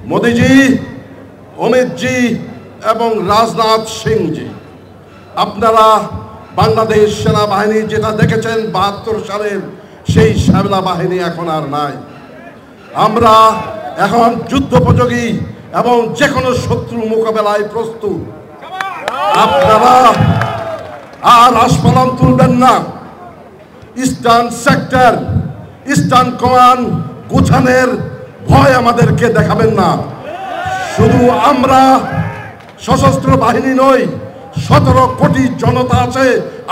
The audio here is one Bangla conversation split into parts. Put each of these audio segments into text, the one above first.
মোদিজি, অমিতজি এবং রাজনাথ সিংজি, আপনারা বাংলাদেশ সেনাবাহিনী যেটা দেখেছেন ৭২ সালের সেই সেনাবাহিনী এখন আর নাই। আমরা এখন যুদ্ধোপযোগী এবং যে কোনো শত্রু মোকাবেলায় প্রস্তুত। আপনারা আর আস্ফালন তুলবেন না। ইস্টার্ন সেক্টর, ইস্টার্ন কমান্ড গুছানের ভয় আমাদেরকে দেখাবেন না। শুধু আমরা সশস্ত্র বাহিনী নই, ১৭ কোটি জনতা আছে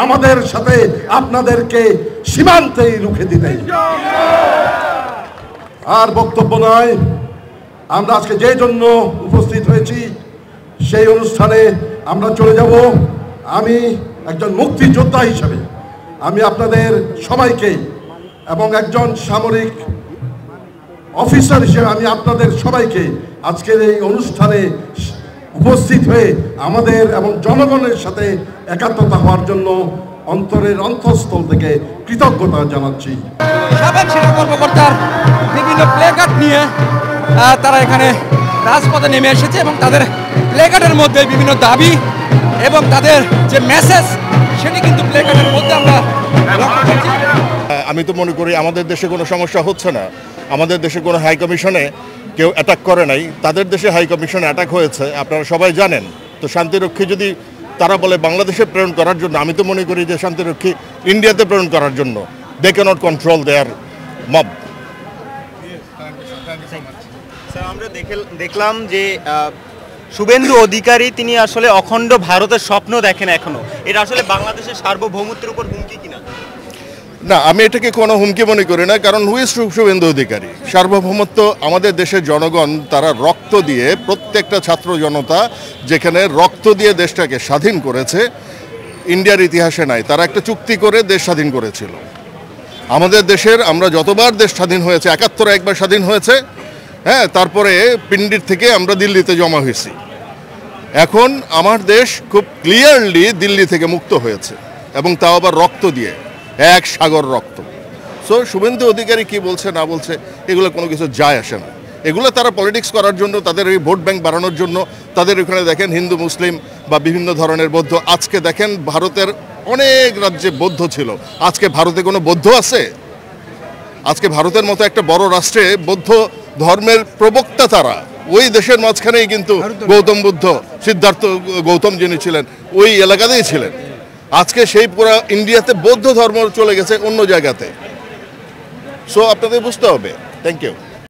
আমাদের সাথে আপনাদেরকে সীমান্তেই রুখে দিতে। আর বক্তব্য নয়, আমরা আজকে যে জন্য উপস্থিত হয়েছি সেই অনুষ্ঠানে আমরা চলে যাব। আমি একজন মুক্তিযোদ্ধা হিসেবে আমি আপনাদের সবাইকে এবং একজন সামরিক অফিসার হিসেবে আমি আপনাদের সবাইকে আজকের এই অনুষ্ঠানে উপস্থিত হয়ে আমাদের এবং জনগণের সাথে একাত্মতা হওয়ার জন্য অন্তরের অন্তঃস্থল থেকে কৃতজ্ঞতা জানাচ্ছি। সাবেক সেনা কর্মকর্তার বিভিন্ন প্লেকার্ড নিয়ে তারা এখানে রাজপথে নেমে এসেছে এবং তাদের প্লেকার্ডের মধ্যে বিভিন্ন দাবি এবং তাদের যে মেসেজ সেটি কিন্তু প্লেকার্ডের মধ্যে আমরা লক্ষ্য করছি। আমি তো মনে করি আমাদের দেশে কোনো সমস্যা হচ্ছে না। আমাদের দেশে কোনো হাই কমিশনে কেউ অ্যাটাক করে নাই, তাদের দেশে হাই কমিশনে অ্যাটাক হয়েছে, আপনারা সবাই জানেন। তো শান্তিরক্ষী যদি তারা বলে বাংলাদেশে প্রেরণ করার জন্য, আমি তো মনে করি যে শান্তিরক্ষী ইন্ডিয়াতে প্রেরণ করার জন্য they can't control there mob. আমরা দেখলাম যে শুভেন্দু অধিকারী তিনি আসলে অখণ্ড ভারতের স্বপ্ন দেখেন এখনো। এটা আসলে বাংলাদেশের সার্বভৌমত্বের উপর হুমকি কিনা? না, আমি এটাকে কোনো হুমকি মনে করি না, কারণ হুইজ শুভেন্দু অধিকারী। সার্বভৌমত্ব আমাদের দেশের জনগণ তারা রক্ত দিয়ে, প্রত্যেকটা ছাত্র জনতা যেখানে রক্ত দিয়ে দেশটাকে স্বাধীন করেছে, ইন্ডিয়ার ইতিহাসে নাই। তারা একটা চুক্তি করে দেশ স্বাধীন করেছিল। আমাদের দেশের আমরা যতবার দেশ স্বাধীন হয়েছে, ৭১ একবার স্বাধীন হয়েছে, হ্যাঁ, তারপরে পিন্ডির থেকে আমরা দিল্লিতে জমা হয়েছি। এখন আমার দেশ খুব ক্লিয়ারলি দিল্লি থেকে মুক্ত হয়েছে এবং তাও আবার রক্ত দিয়ে, এক সাগর রক্ত। সো শুভেন্দু অধিকারী কি বলছে না বলছে এগুলো কোনো কিছু যায় আসে না। এগুলো তারা পলিটিক্স করার জন্য, তাদের এই ভোট ব্যাংক বাড়ানোর জন্য। তাদের ওখানে দেখেন হিন্দু মুসলিম বা বিভিন্ন ধরনের বৌদ্ধ। আজকে দেখেন ভারতের অনেক রাজ্যে বৌদ্ধ ছিল, আজকে ভারতে কোনো বৌদ্ধ আছে? আজকে ভারতের মতো একটা বড় রাষ্ট্রে বৌদ্ধ ধর্মের প্রবক্তা তারা, ওই দেশের মাঝখানেই কিন্তু গৌতম বুদ্ধ, সিদ্ধার্থ গৌতম যিনি ছিলেন ওই এলাকাতেই ছিলেন। আজকে সেই পুরো ইন্ডিয়াতে বৌদ্ধ ধর্ম চলে গেছে অন্য জায়গাতে। সো আপনাদের বুঝতে হবে। Thank you.